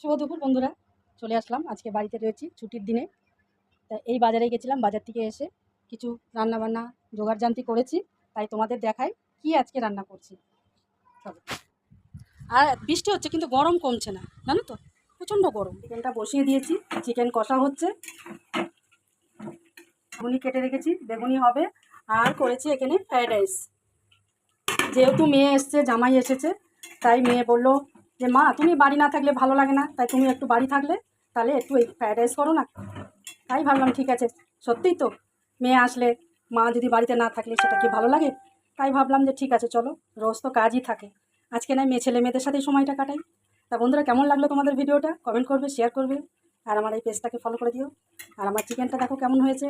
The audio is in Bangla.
শুভ দুপুর বন্ধুরা, চলে আসলাম। আজকে বাড়িতে রয়েছি ছুটির দিনে। তা এই বাজারে গেছিলাম, বাজার থেকে এসে কিছু রান্নাবান্না জোগাড়যন্ত্র করেছি, তাই তোমাদের দেখাই কি আজকে রান্না করছি। চলো। আর বৃষ্টি হচ্ছে কিন্তু গরম কমছে না, জানো তো, প্রচণ্ড গরম। চিকেনটা বসিয়ে দিয়েছি, চিকেন কষা হচ্ছে। বেগুনি কেটে রেখেছি, বেগুনি হবে। আর করেছি এখানে ফ্রায়েড রাইস। যেহেতু মেয়ে এসছে, জামাই এসেছে, তাই মেয়ে বললো যে মা তুমি বাড়ি না থাকলে ভালো লাগে না, তাই তুমি একটু বাড়ি থাকলে তাহলে একটু এই ফ্রায়েড রাইস করো না। তাই ভাবলাম ঠিক আছে, সত্যিই তো মেয়ে আসলে, মা যদি বাড়িতে না থাকলে সেটা কি ভালো লাগে। তাই ভাবলাম যে ঠিক আছে চলো, রোজ তো কাজই থাকে, আজকে নয় মেয়ে ছেলে মেয়েদের সাথেই সময়টা কাটাই। তা বন্ধুরা, কেমন লাগলো তোমাদের ভিডিওটা কমেন্ট করবে, শেয়ার করবে, আর আমার এই পেজটাকে ফলো করে দিও। আর আমার চিকেনটা দেখো কেমন হয়েছে।